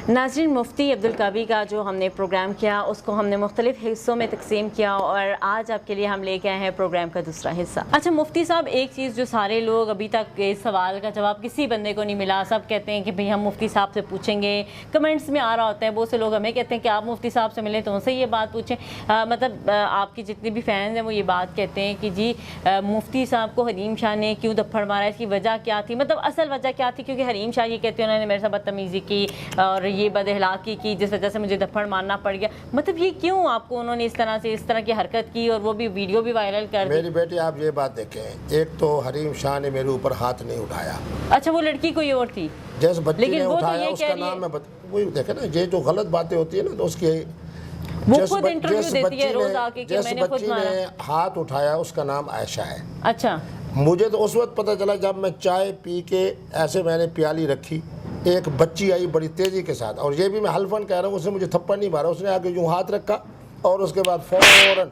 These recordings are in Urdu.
ناظرین، مفتی عبدالقوی کا جو ہم نے پروگرام کیا اس کو ہم نے مختلف حصوں میں تقسیم کیا اور آج آپ کے لیے ہم لے کے آئے ہیں پروگرام کا دوسرا حصہ۔ اچھا مفتی صاحب، ایک چیز جو سارے لوگ ابھی تک اس سوال کا جواب کسی بندے کو نہیں ملا، سب کہتے ہیں کہ بھئی ہم مفتی صاحب سے پوچھیں گے، کمنٹس میں آ رہا ہوتا ہے، بہت سے لوگ ہمیں کہتے ہیں کہ آپ مفتی صاحب سے ملیں تو ان سے یہ بات پوچھیں، مطلب آپ کی جتنے بھی فینز ہیں وہ یہ بات کہتے ہیں کہ جی مفتی صاحب کو حریم شاہ نے کیوں دپڑ مارا، اس کی وجہ کیا تھی، مطلب اصل وجہ کیا تھی؟ کیونکہ حریم شاہ یہ کہتے ہیں انہوں نے میرے ساتھ بدتمیزی کی اور یہ بد اخلاقی کی جس وجہ سے مجھے دپڑ مارنا پڑ گیا، مطلب یہ کیوں آپ کو انہوں نے اس طرح کی حرکت کی اور وہ بھی ویڈیو بھی وائرل کر دی؟ میری بیٹی آپ یہ بات دیکھیں، ایک تو حریم شاہ نے میرے اوپر ہاتھ نہیں اٹھایا۔ اچھا وہ لڑکی کوئی اور تھی؟ جس بچی نے اٹھایا اس کا نام میں وہی دیکھیں نا، یہ جو غلط باتیں ہوتی ہیں نا تو اس کی جس بچی نے ہاتھ اٹھایا اس کا نام عائشہ ہے۔ اچھا مجھے تو اس وقت پتہ چلا جب میں چائے پی کے ایسے میں نے پیالی رکھی، ایک بچی آئی بڑی تیزی کے ساتھ، اور یہ بھی میں حلفاً کہہ رہا ہوں، اس نے مجھے تھپڑ نہیں مارا، اس نے آگے یوں ہاتھ رکھا اور اس کے بعد فوراً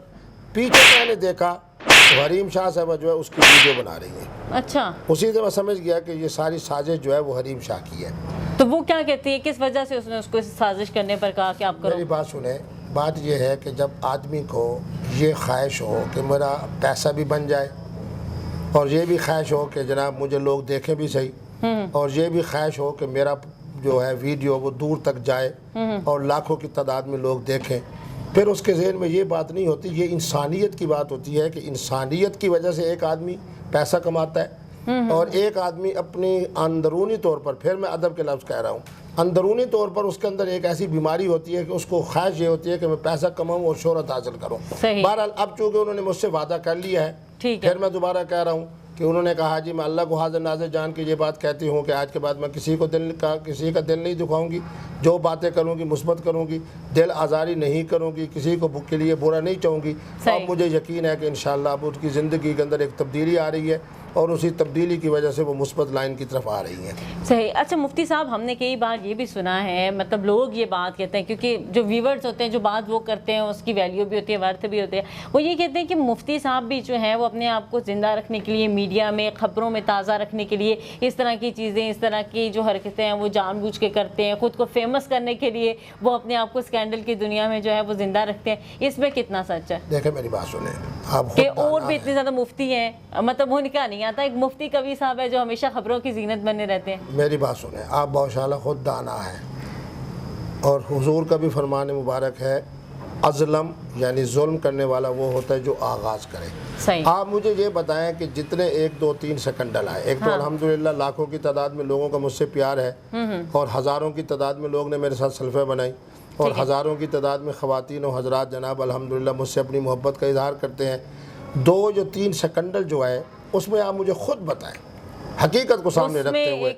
پیچھے میں نے دیکھا تو حریم شاہ صاحبہ جو ہے اس کی ویڈیو بنا رہی ہیں۔ اچھا، اسی سے میں سمجھ گیا کہ یہ ساری سازش جو ہے وہ حریم شاہ کی ہے۔ تو وہ کیا کہتی ہے، کس وجہ سے اس نے اس کو سازش کرنے پر کہا کہ آپ کرو؟ میری بات سنیں، بات یہ ہے کہ جب آدمی کو یہ خواہش ہو کہ میرا پیسہ بھی بن جائے اور یہ بھی خواہش ہو کہ جناب مجھے لوگ دیکھیں بھی صحیح، اور یہ بھی خواہش ہو کہ میرا جو ہے ویڈیو وہ دور تک جائے اور لاکھوں کی تعداد میں لوگ دیکھیں، پھر اس کے ذہن میں یہ بات نہیں ہوتی، یہ انسانیت کی بات ہوتی ہے کہ انسانیت کی وجہ سے ایک آدمی پیسہ کماتا ہے اور ایک آدمی اپنی اندرونی طور پر، پھر میں ادب کے لفظ کہہ رہا ہوں، اندرونی طور پر اس کے اندر ایک ایسی بیماری ہوتی ہے کہ اس کو خواہش یہ ہوتی ہے کہ میں پیسہ کماؤں اور شہرت حاصل کروں۔ بہرحال اب چونکہ انہوں نے مجھ سے وعدہ کر لیا ہے، پھر میں دوبارہ کہہ رہا ہوں کہ انہوں نے کہا جی میں اللہ کو حاضر ناظر جان کے یہ بات کہتی ہوں کہ آج کے بعد میں کسی کا دل نہیں دکھاؤں گی، جو باتیں کروں گی مثبت کروں گی، دل آزاری نہیں کروں گی، کسی کو کے لیے برا نہیں چاہوں گی۔ اب مجھے یقین ہے کہ انشاءاللہ اب ان کی زندگی کے اندر ایک تبدیلی آ رہی ہے اور اسی تبدیلی کی وجہ سے وہ مثبت لائن کی طرف آ رہی ہیں۔ صحیح۔ اچھا مفتی صاحب، ہم نے کئی بار یہ بھی سنا ہے، مطلب لوگ یہ بات کہتے ہیں، کیونکہ جو ویورز ہوتے ہیں جو بات وہ کرتے ہیں اس کی ویلیو بھی ہوتی ہے، ورتھ بھی ہوتی ہے، وہ یہ کہتے ہیں کہ مفتی صاحب بھی جو ہیں وہ اپنے آپ کو زندہ رکھنے کے لیے، میڈیا میں خبروں میں تازہ رکھنے کے لیے اس طرح کی چیزیں، اس طرح کی جو حرکتیں ہیں وہ جان بوجھ کے کرتے ہیں، خود کو فیمس کرنے کے لیے وہ اپنے آپ کو اسکینڈل کی دنیا میں جو ہے وہ زندہ رکھتے ہیں، اس میں کتنا سچ ہے؟ دیکھیں میری بات سنیں، آپ کہ اور بھی اتنے زیادہ مفتی ہیں، مطلب وہ نکاح نہیں آتا، ایک مفتی قوی صاحب ہے جو ہمیشہ خبروں کی زینت بنے رہتے ہیں۔ میری بات سنیں، آپ بہت شاءاللہ خود دانا ہے، اور حضور کا بھی فرمان مبارک ہے، اظلم یعنی ظلم کرنے والا وہ ہوتا ہے جو آغاز کرے۔ صحیح۔ آپ مجھے یہ بتائیں کہ جتنے 1 2 3 سیکنڈل آئے، ایک تو الحمدللہ لاکھوں کی تعداد میں لوگوں کا مجھ سے پیار ہے اور ہزاروں کی تعداد میں لوگ نے میرے ساتھ سیلفیاں بنائی اور ہزاروں کی تعداد میں خواتین و حضرات جناب الحمدللہ مجھ سے اپنی محبت کا اظہار کرتے ہیں۔ 2 جو 3 سیکنڈل جو آئے اس میں آپ مجھے خود بتائیں، حقیقت کو سامنے رکھتے ہوئے،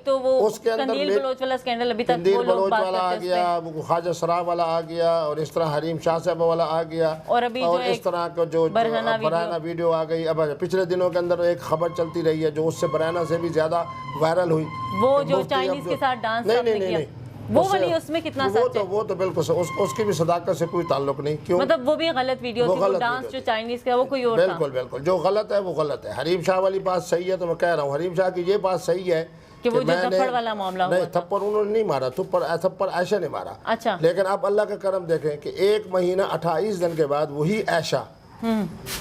اس کے اندر قندیل بلوچ والا سکینڈل ابھی تک قندیل بلوچ والا آ گیا، خواجہ سرا والا آ گیا، اور اس طرح حریم شاہ صاحب والا آ گیا، اور اس طرح کا جو برہنہ ویڈیو آ گئی۔ اب پچھلے دنوں کے اندر ایک خبر چلتی رہی ہے جو اس سے برہنہ سے بھی زیادہ وائرل ہوئی، وہ جو چائنیز کے ساتھ ڈانس نہیں، وہ والی اس میں کتنا سچ ہے؟ وہ تو بالکل اس کی بھی صداقت سے کوئی تعلق نہیں، کیوں؟ مطلب وہ بھی غلط ویڈیو تھی، وہ ڈانس جو چائنیز کا وہ کوئی اور تھا۔ بالکل جو غلط ہے وہ غلط ہے۔ حریم شاہ والی بات صحیح ہے، تو میں کہہ رہا ہوں حریم شاہ کی یہ بات صحیح ہے کہ وہ جو تھپڑ والا معاملہ ہوا، نہیں تھپڑ انہوں نے نہیں مارا، تھپڑ عائشہ نے مارا۔ اچھا، لیکن آپ اللہ کا کرم دیکھیں کہ 1 مہینہ 28 دن کے بعد وہی عائشہ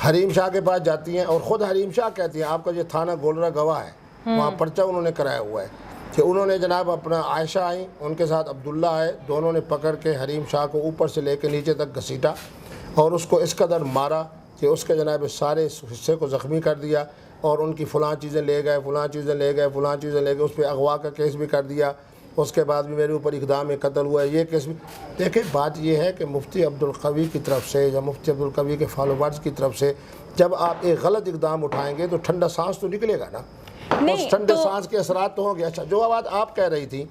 حریم شاہ کے پاس جاتی ہیں اور خود حریم شاہ کہتی ہیں، آپ کا یہ تھانہ گولرا گواہ ہے، وہاں پرچہ انہوں نے کرایا ہوا ہے کہ انہوں نے جناب اپنا عائشہ آئیں، ان کے ساتھ عبداللہ آئے، دونوں نے پکڑ کے حریم شاہ کو اوپر سے لے کے نیچے تک گھسیٹا اور اس کو اس قدر مارا کہ اس کے جناب سارے حصے کو زخمی کر دیا، اور ان کی فلاں چیزیں لے گئے، اس پہ اغوا کا کیس بھی کر دیا، اس کے بعد بھی میرے اوپر اقدام قتل ہوا ہے، یہ کیس بھی۔ دیکھیں بات یہ ہے کہ مفتی عبدالقوی کی طرف سے یا مفتی عبدالقوی کے فالوورز کی طرف سے جب آپ ایک غلط اقدام اٹھائیں گے تو ٹھنڈا سانس تو نکلے گا نا، اس ٹھنڈے سانس کے اثرات تو ہوں گے۔ اچھا جو بات آپ کہہ رہی تھی،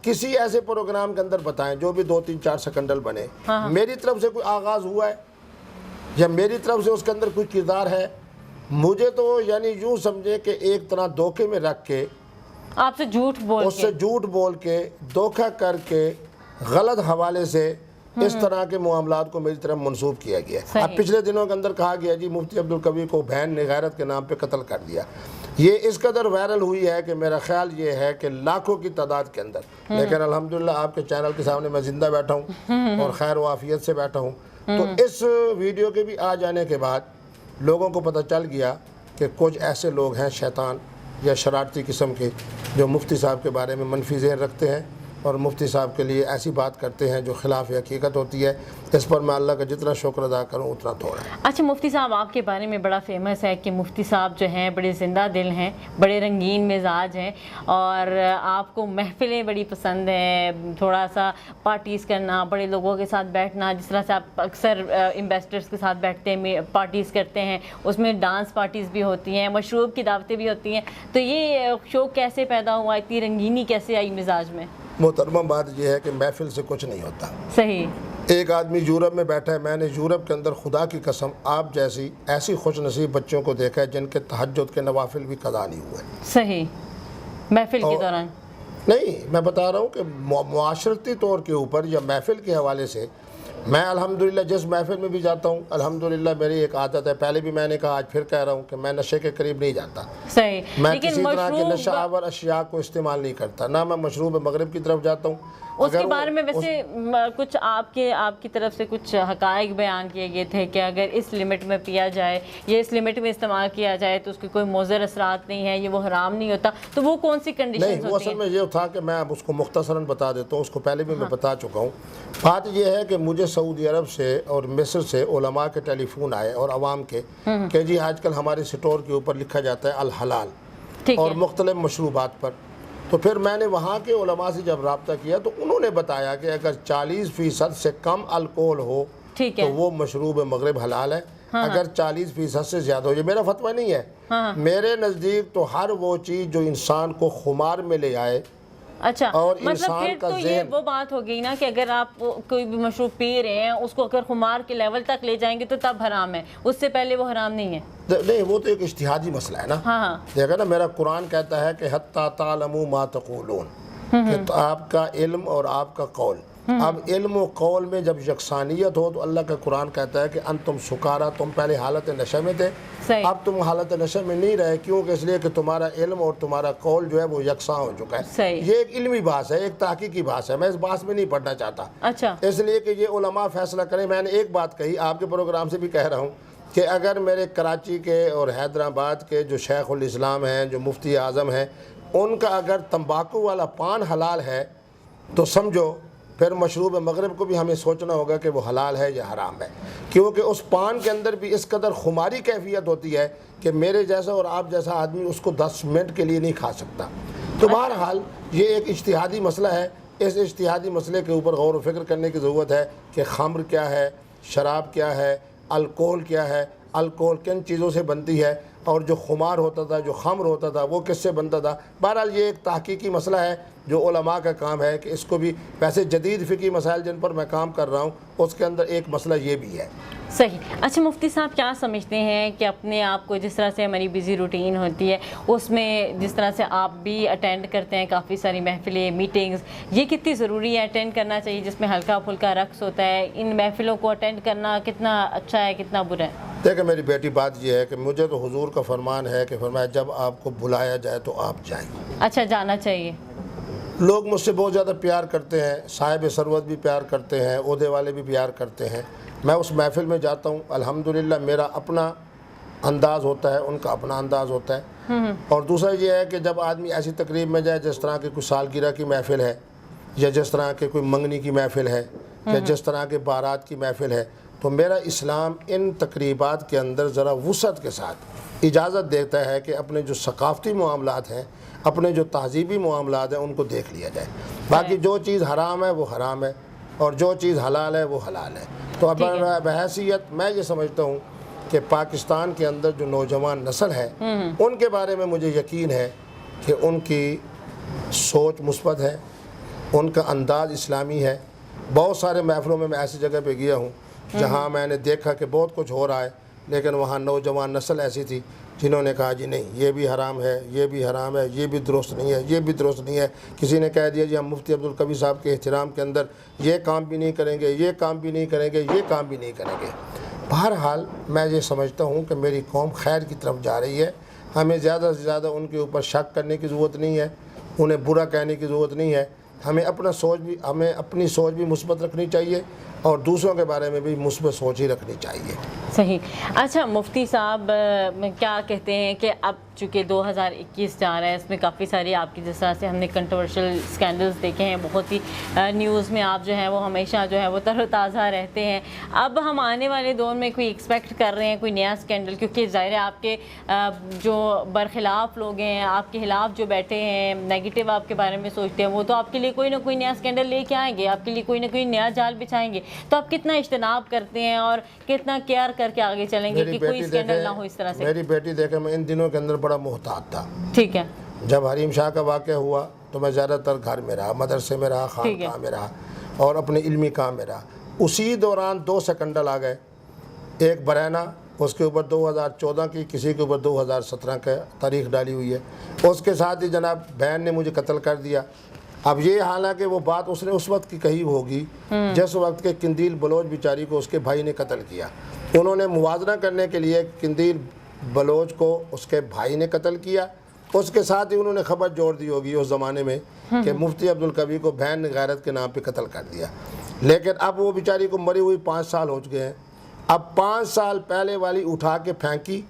کسی ایسے پروگرام کے اندر بتائیں جو بھی 2 3 4 سیکنڈل بنے، میری طرف سے کوئی آغاز ہوا ہے یا میری طرف سے اس کے اندر کوئی کردار ہے؟ مجھے تو یعنی یوں سمجھے کہ ایک طرح دھوکے میں رکھ کے، آپ سے جھوٹ بول کے دھوکہ کر کے غلط حوالے سے اس طرح کے معاملات کو میری طرف منسوب کیا گیا ہے۔ اب پچھلے دنوں کے اندر کہا گیا جی مفتی عبدالقوی کو بہن نے غیرت کے نام پہ قتل کر دیا۔ یہ اس قدر وائرل ہوئی ہے کہ میرا خیال یہ ہے کہ لاکھوں کی تعداد کے اندر، لیکن الحمدللہ آپ کے چینل کے سامنے میں زندہ بیٹھا ہوں اور خیر و عافیت سے بیٹھا ہوں. تو اس ویڈیو کے بھی آ جانے کے بعد لوگوں کو پتہ چل گیا کہ کچھ ایسے لوگ ہیں شیطان یا شرارتی قسم کے جو مفتی صاحب کے بارے میں منفی ذہن رکھتے ہیں اور مفتی صاحب کے لیے ایسی بات کرتے ہیں جو خلاف حقیقت ہوتی ہے. اس پر میں اللہ کا جتنا شکر ادا کروں اتنا تھوڑا ہے. اچھا مفتی صاحب آپ کے بارے میں بڑا فیمس ہے کہ مفتی صاحب جو ہیں بڑے زندہ دل ہیں، بڑے رنگین مزاج ہیں، اور آپ کو محفلیں بڑی پسند ہیں، تھوڑا سا پارٹیز کرنا، بڑے لوگوں کے ساتھ بیٹھنا، جس طرح سے آپ اکثر انویسٹرز کے ساتھ بیٹھتے ہیں، پارٹیز کرتے ہیں، اس میں ڈانس پارٹیز بھی ہوتی ہیں، مشروب کی دعوتیں بھی ہوتی ہیں. تو یہ شوق کیسے پیدا ہوا، اتنی رنگینی کیسے آئی مزاج میں؟ محترمہ بات یہ ہے کہ محفل سے کچھ نہیں ہوتا. صحیح. ایک آدمی یورپ میں بیٹھا ہے، میں نے یورپ کے اندر خدا کی قسم آپ جیسی ایسی خوش نصیب بچوں کو دیکھا ہے جن کے تہجد کے نوافل بھی قضا نہیں ہوئے. صحیح. محفل کے دوران نہیں، میں بتا رہا ہوں کہ معاشرتی طور کے اوپر یا محفل کے حوالے سے میں الحمدللہ جس محفل میں بھی جاتا ہوں الحمدللہ میری ایک عادت ہے، پہلے بھی میں نے کہا، آج پھر کہہ رہا ہوں کہ میں نشے کے قریب نہیں جاتا. صحیح. میں کسی طرح کے نشہ آور اشیاء کو استعمال نہیں کرتا، نہ میں مشروب مغرب کی طرف جاتا ہوں. اس کے بارے میں ویسے کچھ آپ کی طرف سے کچھ حقائق بیان کیے گئے تھے کہ اگر اس لمٹ میں پیا جائے یا اس لمٹ میں استعمال کیا جائے تو اس کے کوئی مضر اثرات نہیں ہیں، یہ وہ حرام نہیں ہوتا. تو وہ کون سی کنڈیشنز ہوتی ہیں؟ نہیں، وہ اصل میں یہ تھا کہ میں اب اس کو مختصراً بتا دیتا ہوں، اس کو پہلے بھی میں بتا چکا ہوں. بات یہ ہے کہ مجھے سعودی عرب سے اور مصر سے علماء کے ٹیلی فون آئے اور عوام کے کہ جی آج کل ہمارے سٹور کے اوپر لکھا جاتا ہے الحلال اور مختلف مشروبات پر. تو پھر میں نے وہاں کے علماء سے جب رابطہ کیا تو انہوں نے بتایا کہ اگر 40% سے کم الکوہل ہو تو وہ مشروب مغرب حلال ہے. اگر 40% سے زیادہ ہو، یہ میرا فتویٰ نہیں ہے، میرے نزدیک تو ہر وہ چیز جو انسان کو خمار میں لے آئے. اچھا، اور مطلب پھر تو یہ وہ بات ہو گئی نا کہ اگر آپ کوئی بھی مشروب پی رہے ہیں اس کو اگر خمار کے لیول تک لے جائیں گے تو تب حرام ہے، اس سے پہلے وہ حرام نہیں ہے. نہیں، وہ تو ایک اجتہادی مسئلہ ہے نا. ہاں دیکھا نا، میرا قرآن کہتا ہے کہ حتی تعلموا ما تقولون، کہ آپ کا علم اور آپ کا قول. اب علم و قول میں جب یکسانیت ہو تو اللہ کا قرآن کہتا ہے کہ انتم سکارا، تم پہلے حالت نشے میں تھے، اب تم حالت نشے میں نہیں رہے. کیوں کہ اس لیے کہ تمہارا علم اور تمہارا قول جو ہے وہ یکساں ہو چکا ہے. یہ ایک علمی بات ہے، ایک تحقیقی بات ہے، میں اس بات میں نہیں پڑھنا چاہتا. اچھا، اس لیے کہ یہ علماء فیصلہ کریں. میں نے ایک بات کہی آپ کے پروگرام سے بھی کہہ رہا ہوں کہ اگر میرے کراچی کے اور حیدرآباد کے جو شیخ الاسلام ہیں، جو مفتی اعظم ہیں، ان کا اگر تمباکو والا پان حلال ہے تو سمجھو پھر مشروب مغرب کو بھی ہمیں سوچنا ہوگا کہ وہ حلال ہے یا حرام ہے. کیونکہ اس پان کے اندر بھی اس قدر خماری کیفیت ہوتی ہے کہ میرے جیسا اور آپ جیسا آدمی اس کو 10 منٹ کے لیے نہیں کھا سکتا. تو بہرحال یہ ایک اجتہادی مسئلہ ہے. اس اجتہادی مسئلے کے اوپر غور و فکر کرنے کی ضرورت ہے کہ خمر کیا ہے، شراب کیا ہے، الکوہل کیا ہے، الکوہل کن چیزوں سے بنتی ہے، اور جو خمار ہوتا تھا، جو خمر ہوتا تھا، وہ کس سے بنتا تھا. بہرحال یہ ایک تحقیقی مسئلہ ہے جو علماء کا کام ہے کہ اس کو بھی، ویسے جدید فقہی مسائل جن پر میں کام کر رہا ہوں اس کے اندر ایک مسئلہ یہ بھی ہے. صحیح. اچھا مفتی صاحب کیا سمجھتے ہیں کہ اپنے آپ کو جس طرح سے ہماری بیزی روٹین ہوتی ہے اس میں جس طرح سے آپ بھی اٹینڈ کرتے ہیں کافی ساری محفلیں، میٹنگز، یہ کتنی ضروری ہے اٹینڈ کرنا چاہیے جس میں ہلکا پھلکا رقص ہوتا ہے؟ ان محفلوں کو اٹینڈ کرنا کتنا اچھا ہے، کتنا برا ہے؟ دیکھیں میری بیٹی، بات یہ ہے کہ مجھے تو حضور کا فرمان ہے کہ فرمایا جب آپ کو بلایا جائے تو آپ جائیں. اچھا، جانا چاہیے. لوگ مجھ سے بہت زیادہ پیار کرتے ہیں، صاحب ثروت بھی پیار کرتے ہیں، عہدے والے بھی پیار کرتے ہیں. میں اس محفل میں جاتا ہوں، الحمدللہ میرا اپنا انداز ہوتا ہے، ان کا اپنا انداز ہوتا ہے. اور دوسرا یہ ہے کہ جب آدمی ایسی تقریب میں جائے جس طرح کی کوئی سالگرہ کی محفل ہے، یا جس طرح کے کوئی منگنی کی محفل ہے، یا جس طرح کے بارات کی محفل ہے، تو میرا اسلام ان تقریبات کے اندر ذرا وسعت کے ساتھ اجازت دیتا ہے کہ اپنے جو ثقافتی معاملات ہیں، اپنے جو تہذیبی معاملات ہیں، ان کو دیکھ لیا جائے. باقی جو چیز حرام ہے وہ حرام ہے اور جو چیز حلال ہے وہ حلال ہے. تو اب بحیثیت میں یہ سمجھتا ہوں کہ پاکستان کے اندر جو نوجوان نسل ہے ان کے بارے میں مجھے یقین ہے کہ ان کی سوچ مثبت ہے، ان کا انداز اسلامی ہے. بہت سارے محفلوں میں ایسی جگہ پہ گیا ہوں جہاں میں نے دیکھا کہ بہت کچھ ہو رہا ہے، لیکن وہاں نوجوان نسل ایسی تھی جنہوں نے کہا جی نہیں، یہ بھی حرام ہے، یہ بھی حرام ہے، یہ بھی درست نہیں ہے، یہ بھی درست نہیں ہے. کسی نے کہہ دیا جی ہم مفتی عبدالقوی صاحب کے احترام کے اندر یہ کام بھی نہیں کریں گے، یہ کام بھی نہیں کریں گے، یہ کام بھی نہیں کریں گے. بہرحال میں یہ سمجھتا ہوں کہ میری قوم خیر کی طرف جا رہی ہے. ہمیں زیادہ سے زیادہ ان کے اوپر شک کرنے کی ضرورت نہیں ہے، انہیں برا کہنے کی ضرورت نہیں ہے. ہمیں اپنی سوچ بھی مثبت رکھنی چاہیے اور دوسروں کے بارے میں بھی مثبت سوچ ہی رکھنی چاہیے. صحیح. اچھا مفتی صاحب کیا کہتے ہیں کہ اب چونکہ 2021 جا رہا ہے، اس میں کافی ساری آپ کی جس طرح سے ہم نے کنٹروورشل اسکینڈلز دیکھے ہیں، بہت ہی نیوز میں آپ جو ہے وہ ہمیشہ جو ہے وہ تر و تازہ رہتے ہیں. اب ہم آنے والے دور میں کوئی ایکسپیکٹ کر رہے ہیں کوئی نیا اسکینڈل؟ کیونکہ ظاہر ہے آپ کے جو برخلاف لوگ ہیں، آپ کے خلاف جو بیٹھے ہیں، نیگیٹو آپ کے بارے میں سوچتے ہیں، وہ تو آپ کے لیے کوئی نہ کوئی نیا اسکینڈل لے کے آئیں گے، آپ کے لیے کوئی نہ کوئی نیا جال بچھائیں گے. تو آپ کتنا اجتناب کرتے ہیں اور کتنا کیئر کر کے آگے چلیں گے کہ کوئی اسکینڈل نہ ہو اس طرح سے؟ میری بیٹی دیکھے میں ان دنوں کے اندر بڑا محتاط تھا. ٹھیک ہے. جب حریم شاہ کا واقعہ ہوا تو میں زیادہ تر گھر میں رہا، مدرسے میں رہا، خانقاہ میں رہا اور اپنے علمی کام میں رہا. اسی دوران 2 سکنڈل آ گئے، ایک برینا، اس کے اوپر 2014 کی، کسی کے اوپر 2017 کا تاریخ ڈالی ہوئی ہے. اس کے ساتھ ہی جناب بہن نے مجھے قتل کر دیا. اب یہ حالانکہ وہ بات اس نے اس وقت کی کہی ہوگی جس وقت کے قندیل بلوچ بیچاری کو اس کے بھائی نے قتل کیا. انہوں نے موازنہ کرنے کے لیے قندیل بلوچ کو اس کے بھائی نے قتل کیا، اس کے ساتھ ہی انہوں نے خبر جوڑ دی ہوگی اس زمانے میں کہ مفتی عبدالقوی کو بہن نے غیرت کے نام پہ قتل کر دیا. لیکن اب وہ بیچاری کو مری ہوئی 5 سال ہو چکے ہیں. اب 5 سال پہلے والی اٹھا کے پھینکی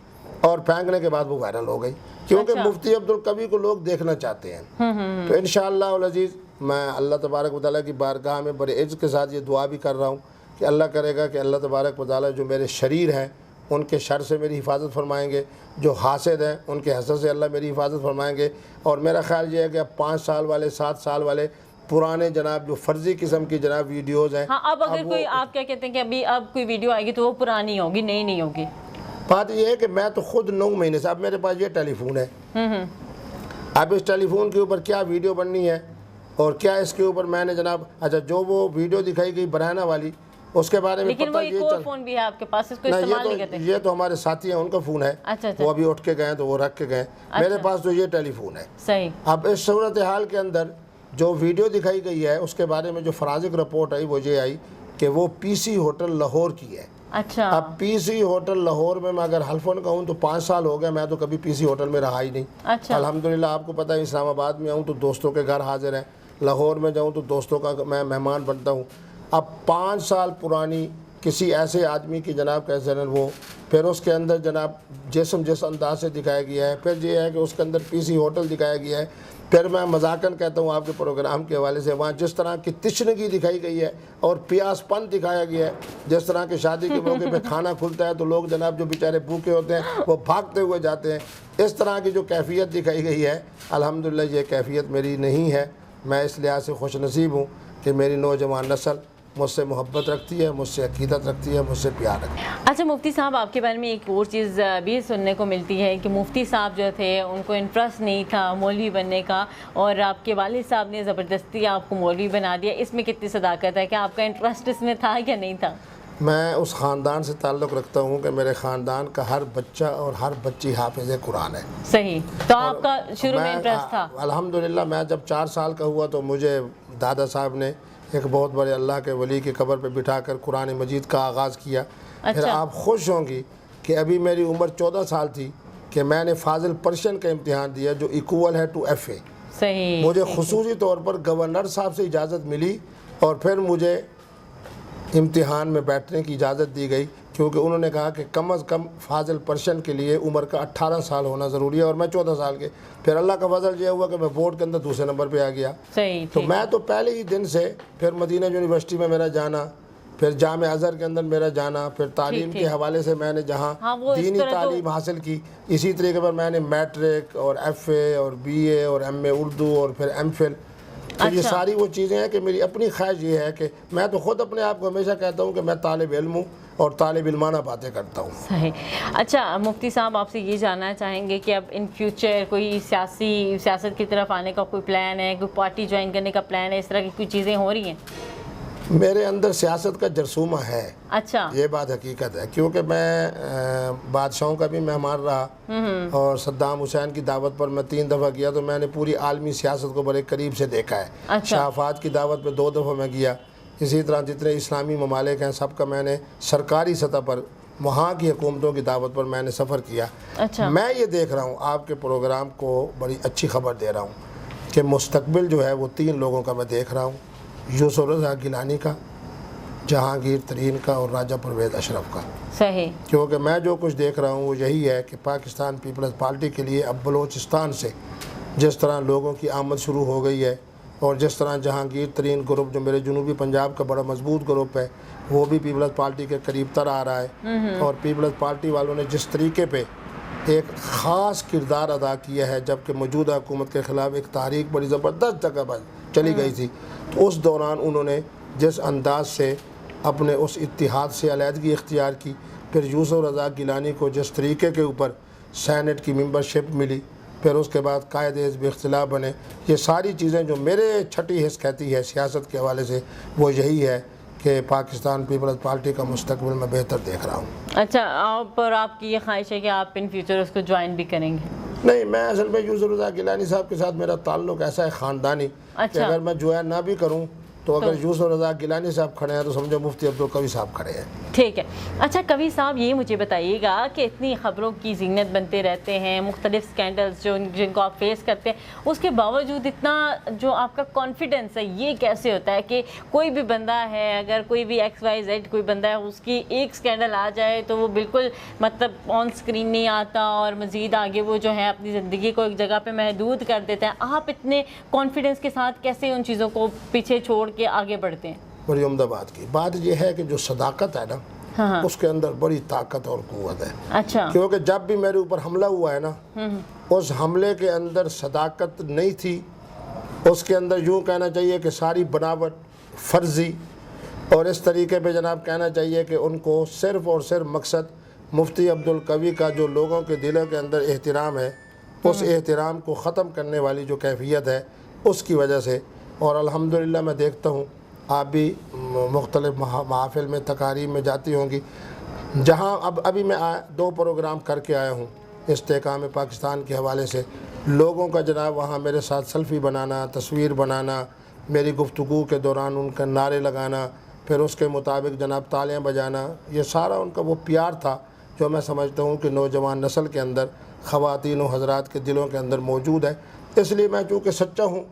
اور پھینکنے کے بعد وہ وائرل ہو گئی کیونکہ مفتی عبدالقوی کو لوگ دیکھنا چاہتے ہیں. تو انشاءاللہ العزیز میں اللہ تبارک و تعالیٰ کی بارگاہ میں بڑے عزت کے ساتھ یہ دعا بھی کر رہا ہوں کہ اللہ کرے گا کہ اللہ تبارک و تعالیٰ جو میرے شریر ہیں ان کے شر سے میری حفاظت فرمائیں گے، جو حاسد ہیں ان کے حسد سے اللہ میری حفاظت فرمائیں گے. اور میرا خیال یہ ہے کہ اب 5 سال والے 7 سال والے پرانے جناب جو فرضی قسم کی جناب ویڈیوز ہیں، ہاں اب اگر کوئی آپ کیا کہتے ہیں کہ اب کوئی ویڈیو آئے گی تو وہ پرانی ہوگی، نئی نہیں ہوگی. بات یہ ہے کہ میں تو خود 9 مہینے سے، اب میرے پاس یہ ٹیلی فون ہے، اب اس ٹیلی فون کے اوپر کیا ویڈیو بننی ہے اور کیا اس کے اوپر میں نے جناب اچھا جو وہ ویڈیو دکھائی گئی برہنہ والی اس کے بارے میں لیکن وہ ایک اور فون بھی ہے آپ کے پاس، اس کو استعمال نہیں کرتے؟ یہ تو ہمارے ساتھی ہیں، ان کا فون ہے، وہ ابھی اٹھ کے گئے تو وہ رکھ کے گئے. میرے پاس تو یہ ٹیلی فون ہے. صحیح. اب اس صورتحال کے اندر جو ویڈیو دکھائی گئی ہے اس کے بارے میں جو فرازق رپورٹ آئی وہ یہ آئی کہ وہ پی سی ہوٹل لاہور کی ہے. اچھا. اب پی سی ہوٹل لاہور میں اگر حلفاً کہوں تو 5 سال ہو گئے، میں تو کبھی پی سی ہوٹل میں رہا ہی نہیں. اچھا. الحمدللہ آپ کو پتہ ہے اسلام آباد میں آؤں تو دوستوں کے گھر حاضر ہیں، لاہور میں جاؤں تو دوستوں کا میں مہمان بنتا ہوں. اب 5 سال پرانی کسی ایسے آدمی کی جناب کیسے وہ پھر اس کے اندر جناب جس انداز سے دکھایا گیا ہے، پھر یہ ہے کہ اس کے اندر پی سی ہوٹل دکھایا گیا ہے. پھر میں مذاقاً کہتا ہوں آپ کے پروگرام کے حوالے سے وہاں جس طرح کی تشنگی دکھائی گئی ہے اور پیاس پن دکھایا گیا ہے، جس طرح کے شادی کے موقع پہ کھانا کھلتا ہے تو لوگ جناب جو بیچارے بھوکے ہوتے ہیں وہ بھاگتے ہوئے جاتے ہیں، اس طرح کی جو کیفیت دکھائی گئی ہے، الحمدللہ یہ کیفیت میری نہیں ہے. میں اس لحاظ سے خوش نصیب ہوں کہ میری نوجوان نسل مجھ سے محبت رکھتی ہے، مجھ سے عقیدت رکھتی ہے، مجھ سے پیار رکھتی ہے. اچھا مفتی صاحب آپ کے بارے میں ایک اور چیز بھی سننے کو ملتی ہے کہ مفتی صاحب جو تھے ان کو انٹرسٹ نہیں تھا مولوی بننے کا اور آپ کے والد صاحب نے زبردستی آپ کو مولوی بنا دیا. اس میں کتنی صداقت ہے کہ آپ کا انٹرسٹ اس میں تھا یا نہیں تھا؟ میں اس خاندان سے تعلق رکھتا ہوں کہ میرے خاندان کا ہر بچہ اور ہر بچی حافظ قرآن ہے. صحیح. تو آپ کا شروع میں انٹرسٹ تھا؟ الحمدللہ میں جب 4 سال کا ہوا تو مجھے دادا صاحب نے ایک بہت بڑے اللہ کے ولی کی قبر پہ بٹھا کر قرآن مجید کا آغاز کیا. پھر آپ خوش ہوں گی کہ ابھی میری عمر 14 سال تھی کہ میں نے فاضل پرشین کا امتحان دیا جو ایکول ہے ٹو ایف اے. صحیح. مجھے خصوصی طور پر گورنر صاحب سے اجازت ملی اور پھر مجھے امتحان میں بیٹھنے کی اجازت دی گئی کیونکہ انہوں نے کہا کہ کم از کم فاضل پرشین کے لیے عمر کا 18 سال ہونا ضروری ہے اور میں 14 سال کے. پھر اللہ کا فضل یہ ہوا کہ میں بورڈ کے اندر دوسرے نمبر پہ آ گیا. تو میں تو پہلے ہی دن سے پھر مدینہ یونیورسٹی میں میرا جانا، پھر جامع ازہر کے اندر میرا جانا، پھر تعلیم کے حوالے سے میں نے جہاں دینی تعلیم حاصل کی اسی طریقے پر میں نے میٹرک اور ایف اے اور بی اے اور ایم اے اردو اور پھر ایم فل. تو یہ ساری وہ چیزیں ہیں کہ میری اپنی خواہش یہ ہے کہ میں تو خود اپنے آپ کو ہمیشہ کہتا ہوں کہ میں طالب علم ہوں اور طالب علمانہ باتیں کرتا ہوں. صحیح. اچھا مفتی صاحب آپ سے یہ جاننا چاہیں گے کہ اب ان فیوچر کوئی سیاست کی طرف آنے کا کوئی پلان ہے، کوئی پارٹی جوائن کرنے کا پلان ہے، اس طرح کی کوئی چیزیں ہو رہی ہیں؟ میرے اندر سیاست کا جرثومہ ہے. اچھا. یہ بات حقیقت ہے کیونکہ میں بادشاہوں کا بھی مہمان رہا اور صدام حسین کی دعوت پر میں 3 دفعہ گیا تو میں نے پوری عالمی سیاست کو بڑے قریب سے دیکھا ہے. شاہ فہد کی دعوت پہ 2 دفعہ میں گیا. اسی طرح جتنے اسلامی ممالک ہیں سب کا میں نے سرکاری سطح پر وہاں کی حکومتوں کی دعوت پر میں نے سفر کیا. اچھا. میں یہ دیکھ رہا ہوں آپ کے پروگرام کو بڑی اچھی خبر دے رہا ہوں کہ مستقبل جو ہے وہ 3 لوگوں کا میں دیکھ رہا ہوں, یوسف رضا گیلانی کا, جہانگیر ترین کا اور راجہ پرویز اشرف کا. صحیح. کیونکہ میں جو کچھ دیکھ رہا ہوں وہ یہی ہے کہ پاکستان پیپلز پارٹی کے لیے اب بلوچستان سے جس طرح لوگوں کی آمد شروع ہو گئی ہے, اور جس طرح جہانگیر ترین گروپ جو میرے جنوبی پنجاب کا بڑا مضبوط گروپ ہے وہ بھی پیپلز پارٹی کے قریب تر آ رہا ہے, اور پیپلز پارٹی والوں نے جس طریقے پہ ایک خاص کردار ادا کیا ہے جبکہ موجودہ حکومت کے خلاف ایک تحریک بڑی زبردست جگہ پر چلی گئی تھی, تو اس دوران انہوں نے جس انداز سے اپنے اس اتحاد سے علیحدگی اختیار کی, پھر یوسف رضا گیلانی کو جس طریقے کے اوپر سینٹ کی ممبرشپ ملی, پھر اس کے بعد قائد حزب اختلاف بنے, یہ ساری چیزیں جو میرے چھٹی حص کہتی ہے سیاست کے حوالے سے وہ یہی ہے کہ پاکستان پیپلز پارٹی کا مستقبل میں بہتر دیکھ رہا ہوں. اچھا, پر آپ کی یہ خواہش ہے کہ آپ ان فیوچر اس کو جوائن بھی کریں گے؟ نہیں, میں اصل میں یوسف رضا گیلانی صاحب کے ساتھ میرا تعلق ایسا ہے خاندانی کہ اگر میں جوائن نہ بھی کروں تو اگر یوسف رضا گیلانی صاحب کھڑے ہیں تو سمجھو مفتی عبدالقوی صاحب کھڑے ہیں. ٹھیک ہے. اچھا قوی صاحب, یہ مجھے بتائیے گا کہ اتنی خبروں کی زینت بنتے رہتے ہیں, مختلف سکینڈلز جن کو آپ فیس کرتے ہیں, اس کے باوجود اتنا جو آپ کا کانفیڈنس ہے یہ کیسے ہوتا ہے کہ کوئی بھی بندہ ہے, اگر کوئی بھی XYZ کوئی بندہ ہے, اس کی ایک سکینڈل آ جائے تو وہ بالکل مطلب آن سکرین نہیں آتا اور مزید آگے وہ جو ہے اپنی زندگی کو ایک جگہ پہ محدود کر دیتے ہیں. آپ اتنے کانفیڈنس کے ساتھ کیسے ان چیزوں کو پیچھے چھوڑ کے آگے بڑھتے ہیں؟ بڑی عمدہ بات کی. بات یہ ہے کہ جو صداقت ہے نا اس کے اندر بڑی طاقت اور قوت ہے. اچھا. کیونکہ جب بھی میرے اوپر حملہ ہوا ہے نا اس حملے کے اندر صداقت نہیں تھی, اس کے اندر یوں کہنا چاہیے کہ ساری بناوٹ فرضی, اور اس طریقے پہ جناب کہنا چاہیے کہ ان کو صرف اور صرف مقصد مفتی عبدالقوی کا جو لوگوں کے دلوں کے اندر احترام ہے اس احترام کو ختم کرنے والی جو کیفیت ہے اس کی وجہ سے. اور الحمدللہ میں دیکھتا ہوں آپ بھی مختلف محافل میں تقاریب میں جاتی ہوں گی, جہاں ابھی میں 2 پروگرام کر کے آیا ہوں استحکام پاکستان کے حوالے سے. لوگوں کا جناب وہاں میرے ساتھ سیلفی بنانا, تصویر بنانا, میری گفتگو کے دوران ان کا نعرے لگانا, پھر اس کے مطابق جناب تالیاں بجانا, یہ سارا ان کا وہ پیار تھا جو میں سمجھتا ہوں کہ نوجوان نسل کے اندر, خواتین و حضرات کے دلوں کے اندر موجود ہے. اس لیے میں چونکہ سچا ہوں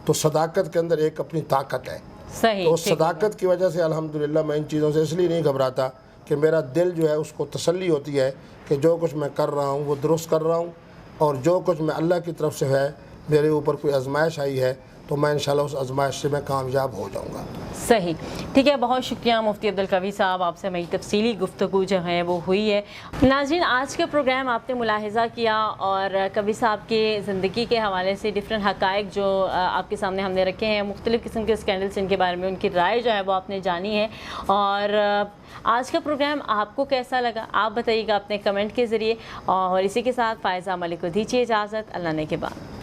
تو صداقت کے اندر ایک اپنی طاقت ہے. صحیح. تو اس صداقت کی وجہ سے الحمدللہ میں ان چیزوں سے اس لیے نہیں گھبراتا کہ میرا دل جو ہے اس کو تسلی ہوتی ہے کہ جو کچھ میں کر رہا ہوں وہ درست کر رہا ہوں, اور جو کچھ میں اللہ کی طرف سے ہے میرے اوپر کوئی آزمائش آئی ہے تو میں انشاءاللہ اس آزمائش سے میں کامیاب ہو جاؤں گا. صحیح. ٹھیک ہے, بہت شکریہ مفتی عبدالقوی صاحب, آپ سے میری تفصیلی گفتگو جو ہے وہ ہوئی ہے. ناظرین, آج کا پروگرام آپ نے ملاحظہ کیا اور قوی صاحب کی زندگی کے حوالے سے ڈفرینٹ حقائق جو آپ کے سامنے ہم نے رکھے ہیں, مختلف قسم کے اسکینڈلس ان کے بارے میں ان کی رائے جو ہے وہ آپ نے جانی ہے. اور آج کا پروگرام آپ کو کیسا لگا آپ بتائیے گا اپنے کمنٹ کے ذریعے, اور اسی کے ساتھ فائزہ ملک کو دیجیے اجازت. اللہ نے کے بعد.